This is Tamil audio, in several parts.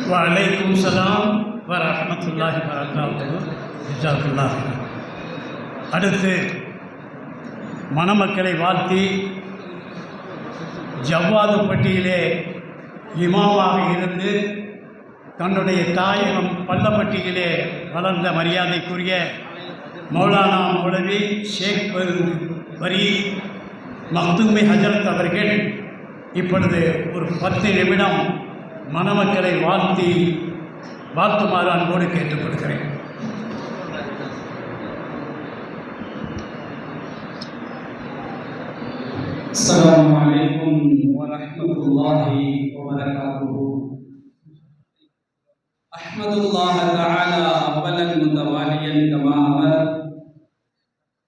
வலைக்கும் சலாம் வரஹ்மத்துல்லாஹி வபரகாத்துஹு. ஜஸாக்கல்லாஹ். அடுத்து மணமக்களை வாழ்த்தி ஜவ்வாதுப்பட்டியிலே இமாமாக இருந்து தன்னுடைய தாயகம் பள்ளப்பட்டியிலே வளர்ந்த மரியாதைக்குரிய மௌலானா மௌலவி ஷேக் வரி மக்தூமி ஹஜரத் அவர்கள் இப்பொழுது ஒரு 10 நிமிடம் மணமக்களை வாழ்த்துமாறு அன்போடு கேட்டுக்கொள்கிறேன். அஸ்ஸலாமு அலைக்கும் வரஹ்மத்துல்லாஹி வபரகாத்துஹு. அஹ்மதுல்லாஹ தஆலா அவ்வலன் முத்தவாலியன் கமா அமர்.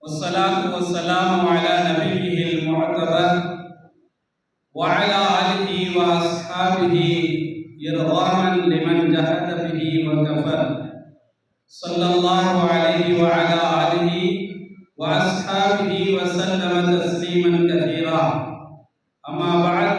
வஸ்ஸலாத்து வஸ்ஸலாமு அலா நபிய்யில் முஅத்தபர் வ அலா ஆலிஹி வ அஸ்ஹாபிஹி இர்காமன் லிமன் ஜஹத பிஹி வ கஃபர். ஸல்லல்லாஹு அலைஹி வ அலா ஆலிஹி وأصحابه وسلم تسليما كثيرا. أما بعد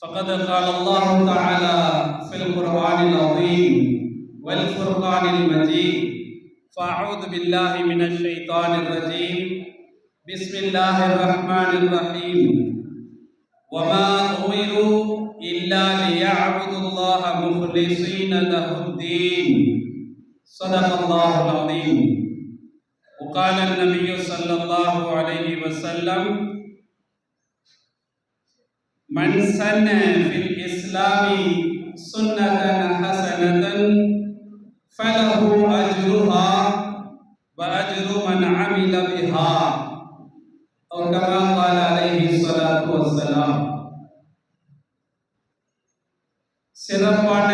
فقد قال الله تعالى في القرآن العظيم والفرقان المجيد. فأعوذ بالله من الشيطان الرجيم. بسم الله الرحمن الرحيم. وما أمروا إلا ليعبدوا الله مخلصين له الدين. صدق الله العظيم. وقال النبي صلى الله عليه وسلم من سن في الإسلام سنة حسنة فله أجرها وأجر من عمل بها أو كما قال عليه الصلاة والسلام. சிறப்பான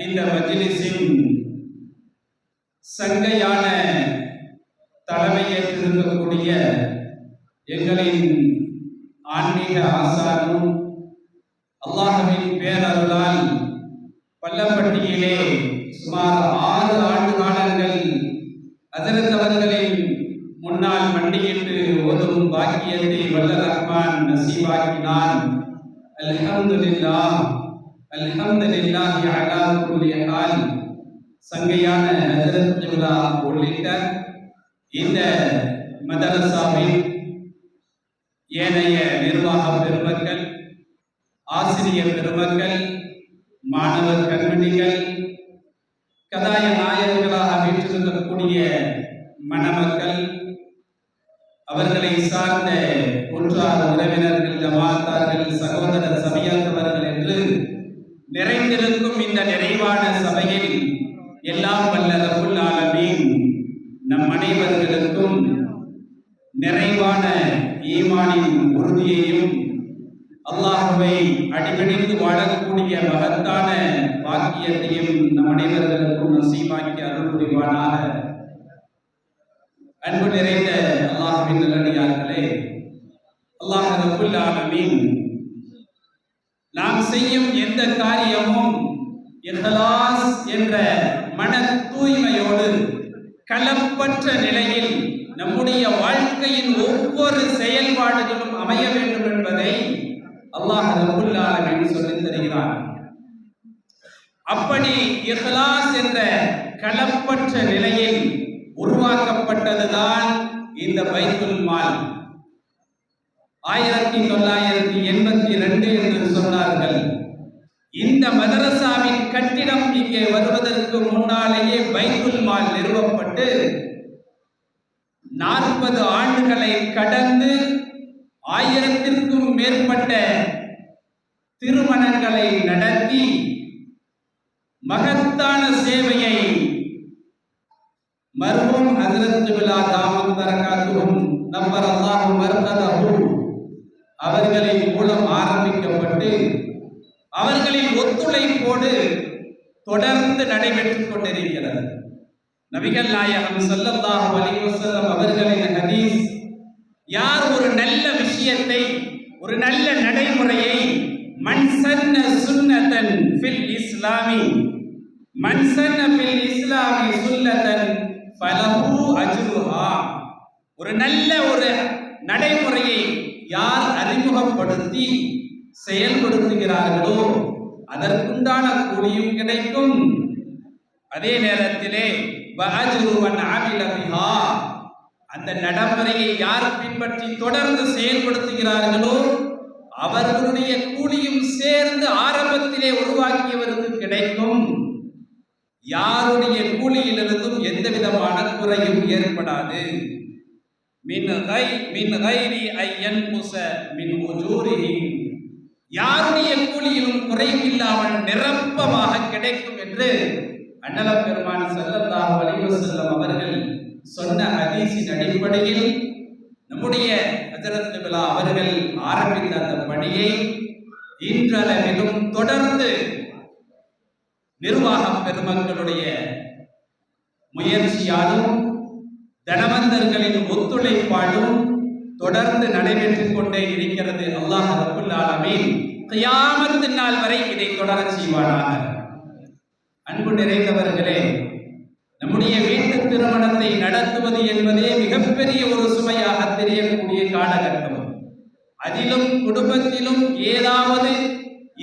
இந்த மஜ்லிஸின் சங்கையான தலைமையேற்றிருக்கக்கூடிய எங்களின் ஆன்மீக ஆசானும் அல்லாஹ்வின் பேரருளால் பள்ளப்பட்டியிலே சுமார் 6 ஆண்டு காலங்கள் ஹஜ்ரத் அவர்களின் முன்னால் மண்டியிட்டு ஓதும் பாக்கியத்தை வல்ல ரஹ்மான் நசீபாக்கினான். அல்ஹம்துலில்லாஹ் அல்ஹம்துலில்லாஹி அலா குல்லி ஹால். சங்கையான ஹஜ்ரத் கிப்லா உள்ளிட்ட இந்த மதரசாவின் ஏனைய நிர்வாக பெருமக்கள், ஆசிரியர் பெருமக்கள், மாணவர் கண்மணிகள், கதாய நாயகர்களாக வீற்றிருக்கக்கூடிய மணமக்கள், அவர்களை சார்ந்த ஒன்றார் உறவினர்கள், ஜமாத்தார்கள், சகோதர சபையாத்தவர்கள் என்று நிறைந்திருக்கும் இந்த நிறைவான சபையில் எல்லாம் வல்ல ரப்புல் ஆலமீன் நம் அனைவர்களுக்கும் நிறைவான ஈமானின் உறுதியையும் அல்லாஹ்வை அடிபணிந்து வாழக்கூடிய மகத்தான பாக்கியத்தையும் நம் அனைவர்களுக்கும் நசீபாக்கி அருள் புரிவானாக. அன்பு நிறைந்த அல்லாஹ்வின் நல்லடியார்களே, அல்லாஹ் ரப்புல் ஆலமீன் நாம் செய்யும் எந்த காரியமும் இஹ்லாஸ் என்ற மன தூய்மையோடு கலப்பற்ற நிலையில் நம்முடைய வாழ்க்கையின் ஒவ்வொரு செயல்பாடுகளும் அமைய வேண்டும் என்பதை அல்லாஹ் ரப்புல் ஆலமீன் சொல்லித் தருகிறார். அப்படி இஹ்லாஸ் என்ற கலப்பற்ற நிலையில் உருவாக்கப்பட்டதுதான் இந்த பைத்துல் மால். 1982 என்று சொன்னார்கள். இந்த மதரசாவின் கட்டிடம் இங்கே வருவதற்கு முன்னாலேயே பைத்துல் மால் நிறுவப்பட்டு 40 ஆண்டுகளை கடந்து 1000க்கும் மேற்பட்ட திருமணங்களை நடத்தி மகத்தான சேவையை மர்ஹூம் ஹஜ்ரத் கிப்லா தாமத் பரகாத்துஹும் நப்பர் அல்லாஹு மர்கதஹு அவர்களின் மூலம் ஆரம்பிக்கப்பட்டு அவர்களின் ஒத்துழைப்போடு தொடர்ந்து நடைபெற்றுக் கொண்டிருக்கிறது. நபிகள் நாயகம் ஸல்லல்லாஹு அலைஹி வஸல்லம் அவர்களின் ஹதீஸ், யார் ஒரு நல்ல விஷயத்தை, ஒரு நல்ல நடைமுறையை மன் சன்ன சுன்னதன் ஃபில் இஸ்லாமி மன் சன்ன ஃபில் இஸ்லாமி சுன்னதன் ஃபலஹு அஜ்ருஹா, ஒரு நல்ல ஒரு நடைமுறையை யார் அறிமுகப்படுத்தி செயல்படுத்துகிறார்களோ அதற்குண்டான கூலியும் கிடைக்கும். அதே நேரத்திலே வஅஜ்ரு மன் அமில பிஹா, அந்த நடைமுறையை யார் பின்பற்றி தொடர்ந்து செயல்படுத்துகிறார்களோ அவர்களுடைய கூலியும் சேர்ந்து ஆரம்பத்திலே உருவாக்கியவருக்கு கிடைக்கும். யாருடைய கூலியிலிருந்தும் எந்த விதமான குறையும் ஏற்படாது. மின் கைரி ஐயன் குஸ மின் உஜூரிஹிம், யாருடைய கூலியிலும் குறைவில்லாமல் நிரப்பமாக கிடைக்கும் என்று அண்ணலம் பெருமான் ஸல்லல்லாஹு அலைஹி வஸல்லம் அவர்கள் சொன்ன ஹதீஸின் அடிப்படையில் நம்முடைய ஹஜ்ரத் கிப்லா அவர்கள் ஆரம்பித்த அந்த பணியை இன்றளவிலும் தொடர்ந்து நிர்வாக பெருமக்களுடைய முயற்சியாலும் தனவந்தர்களின் ஒத்துழைப்பாலும் தொடர்ந்து நடைபெற்றுக் கொண்டே இருக்கிறது. அல்லாஹ் ரப்பல் ஆலமீன் கியாமத் நாள் வரை இதை தொடர செய்வானாக. அன்பு நிறைந்தவர்களே, நம்முடைய வீட்டு திருமணத்தை நடத்துவது என்பதே மிகப்பெரிய ஒரு சுமையாக தெரியக்கூடிய காலகட்டம். அதிலும் குடும்பத்திலும் ஏதாவது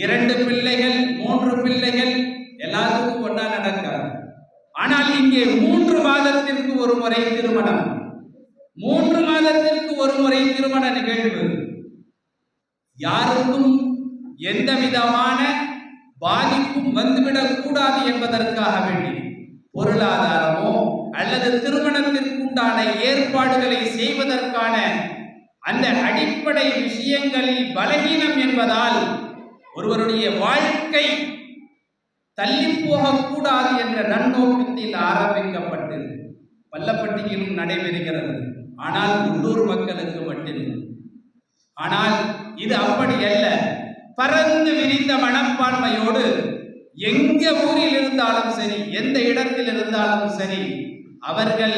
2 பிள்ளைகள் 3 பிள்ளைகள் எல்லாத்துக்கும் ஒன்றா நடக்காது. ஆனால் இங்கே 3 மாதத்திற்கு ஒரு முறை திருமணம், 3 மாதத்திற்கு ஒரு முறை திருமண நிகழ்வு. யாருக்கும் எந்த விதமான பாதிப்பும் வந்துவிடக் கூடாது என்பதற்காக வேண்டி பொருளாதாரமோ அல்லது திருமணத்திற்குண்டான ஏற்பாடுகளை செய்வதற்கான அந்த அடிப்படை விஷயங்களில் பலவீனம் என்பதால் ஒருவருடைய வாழ்க்கை தள்ளி போகக்கூடாது என்ற நன்னோக்கத்தில் ஆரம்பிக்கப்பட்டு பள்ளப்பட்டியிலும் நடைபெறுகிறது. ஆனால் உள்ளூர் மக்களுக்கு மட்டும். ஆனால் இது அப்படி அல்ல. பரந்து விரிந்த மனப்பான்மையோடு எங்க ஊரில் இருந்தாலும் சரி, எந்த இடத்தில் இருந்தாலும் சரி, அவர்கள்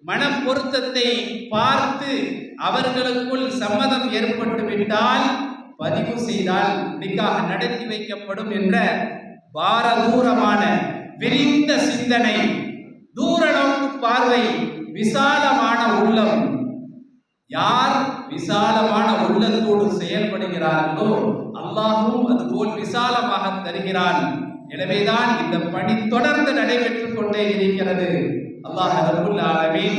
மன பொருத்தத்தை பார்த்து அவர்களுக்குள் சம்மதம் ஏற்பட்டு விட்டால் பதிவு செய்தால் நிக்காஹ் நடத்தி வைக்கப்படும் என்ற பாரதூரமான விரிந்த சிந்தனை, தூரநோக்கு பார்வை, விசாலமான உள்ளம். யார் விசாலமான உள்ளத்தோடு செயல்படுகிறார்களோ அல்லாஹ்வும் அதுபோல் விசாலமாக தருகிறான். எனவேதான் இந்த பணி தொடர்ந்து நடைபெற்றுக் கொண்டே இருக்கிறது. அல்லாஹ் ரப்பல் ஆலமீன்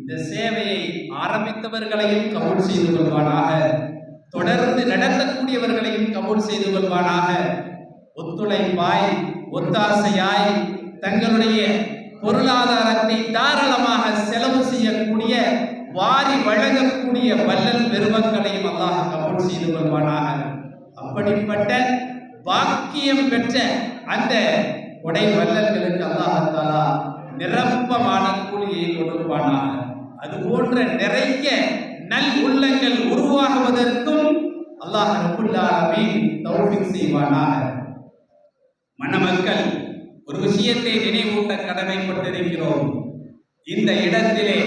இந்த சேவையை ஆரம்பித்தவர்களையும் கபூல் செய்து கொள்வானாக, தொடர்ந்து நடத்தக்கூடியவர்களையும் கபூல் செய்து கொள்வானாக. ஒத்துழைப்பாய் ஒத்தாசையாய் தங்களுடைய பொருளாதாரத்தை தாராளமாக செலவு செய்யக்கூடிய, வாரி வழங்கக்கூடிய வல்லல் பெருமக்களையும் அல்லாஹ் கபூல் செய்து கொள்வானாக. அப்படிப்பட்ட பாக்கியம் பெற்ற அந்த கொடை வல்லல்களுக்கு அல்லாஹ் தஆலா நிரப்பமான கூலியை கொடுப்பானாக. அது போன்ற நிறைய நல் உள்ளங்கள் உருவாகுவதற்கும் அல்லாஹ் ரப்பல் ஆலமீன் தௌஃபீக் செய்வானாக. மணமக்கள் ஒரு விஷயத்தை நினைவூட்ட கடமைப்பட்டிருக்கிறோம். இந்த இடத்திலே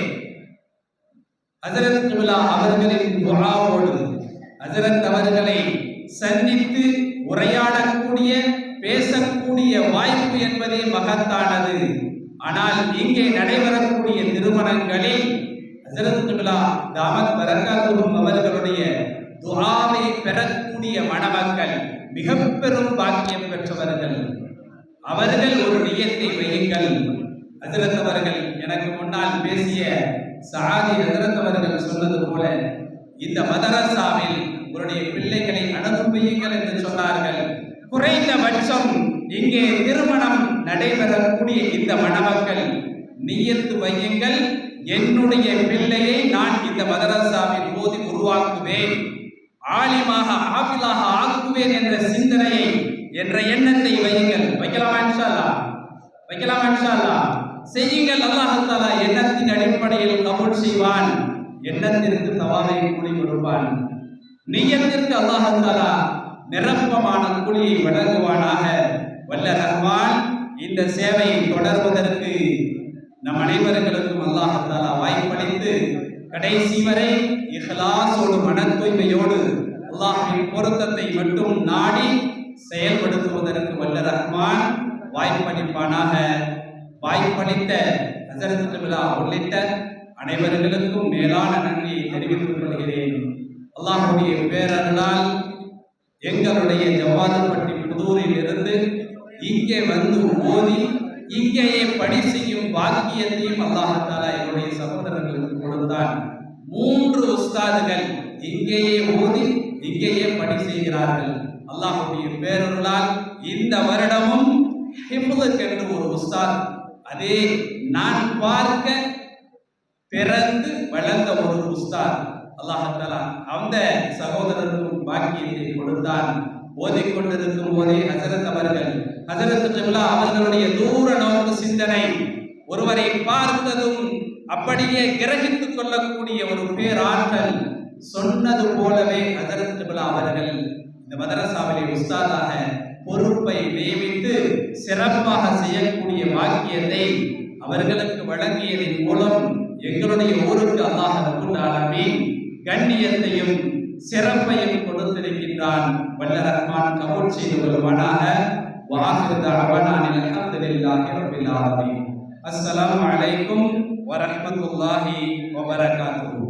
ஹஜ்ரத் கிப்லா அவர்களின் துஆவோடு ஹஜ்ரத் அவர்களை சந்தித்து உரையாடக்கூடிய, பேசக்கூடிய வாய்ப்பு என்பதே மகத்தானது. ஆனால் இங்கே நடைபெறக்கூடிய திருமணங்களில் ஹஜ்ரத் கிப்லா தாமத் பரக்காத்துஹும் அவர்களுடைய துஆவை பெறக்கூடிய மணமக்கள் மிக பெரும் பாக்கியம் பெற்றவர்கள். அவர்கள் ஒரு நியத்தை வையுங்கள். ஹஜ்ரத் அவர்கள் எனக்கு முன்னால் பேசிய சஆதி ஹஜ்ரத் அவர்கள் சொன்னது போல இந்த மதரசாவில் உங்களுடைய பிள்ளைகளை அனுப்புவீங்கள் என்று சொன்னார்கள். குறைந்தபட்சம் இங்கே திருமணம் நடைபெறக்கூடிய இந்த மணமக்கள் நியத்து வையுங்கள், என்னுடைய பிள்ளையை நான் இந்த மதரசாவில் ஓதி உருவாக்குவேன், ஆலிமாக ஆபிலாக ஆக்குவேன் என்ற சிந்தனையை, என்ற எண்ணத்தை வையுங்கள். வைக்கலாமா இன்ஷா அல்லாஹ்? வைக்கலாமா இன்ஷா அல்லாஹ்? செய்யுங்கள். அல்லாஹ் தஆலா எண்ணத்தின் அடிப்படையில் கபூல் செய்வான். எண்ணத்திற்கு தவாவை கூலி கொடுப்பான். நியத்திற்கு அல்லாஹ் தஆலா நிரப்பமான கூலியை வழங்குவானாக. வல்ல ரஹ்மான் இந்த சேவையை தொடர்வதற்கு நம் அனைவர்களுக்கும் அல்லாஹ் தஆலா வாய்ப்பளித்து கடைசி வரை இஹ்லாஸோடு, மன தூய்மையோடு அல்லாஹ்வின் பொருத்தத்தை மட்டும் நாடி செயல்படுத்துவதற்கு வல்ல ரஹ்மான் வாய்ப்பளிப்பானாக. வாய்ப்பளித்த ஹஜ்ரத் கிப்லா உள்ளிட்ட அனைவர்களுக்கும் மேலான நன்றியை தெரிவித்துக் கொள்கிறேன். அல்லாஹ்வுடைய பேரருளால் எங்களுடைய ஜவ்வாதுப்பட்டி புதூரில் இருந்து இங்கே வந்து ஓதி இங்கேயே பணி செய்யும் பாக்கியத்தையும் அல்லாஹ் தஆலா என்னுடைய சகோதரர்களுக்கு கொடுத்தான். 3 உஸ்தாதுகள் இங்கேயே ஓதி இங்கேயே பணி செய்கிறார்கள். அல்லாஹ்வுடைய பேரருளால் இந்த வருடமும் ஹிஃப்துக்கு என்று ஒரு உஸ்தாத், அதே நான் பார்க்க பிறந்து வளர்ந்த ஒரு உஸ்தாத், அல்லாஹ் தஆலா அந்த சகோதரருக்கும் பாக்கியத்தை கொடுத்தான். ஓதிக்கொண்டிருக்கும் போதே ஹஜரத் கிப்லா அவர்களுடைய தூர நோக்கு சிந்தனை, ஒருவரை பார்த்ததும் அப்படியே கிரகித்துக் கொள்ளக்கூடிய ஒரு பேராற்றல், சொன்னது போலவே ஹஜரத் கிப்லா அவர்கள் இந்த மதரசாவிலே உஸ்தாதாக பொறுப்பை நியமித்து சிறப்பாக செய்யக்கூடிய வாக்கியத்தை அவர்களுக்கு வழங்கியதன் மூலம் எங்களுடைய ஊருக்கு அல்லாஹ் ரப்பல் ஆலமீன் கண்ணியத்தையும் சிறப்பையும் கொடுத்திருக்கின்றான். வல்ல ரஹ்மான் கபூல் செய்து கொள்வானாக. வாஹிரு தஅவானா அல்ஹம்துலில்லாஹி ரப்பில் ஆலமீன். அஸ்ஸலாமு அலைக்கும் வரஹ்மத்துல்லாஹி வபரகாத்துஹு.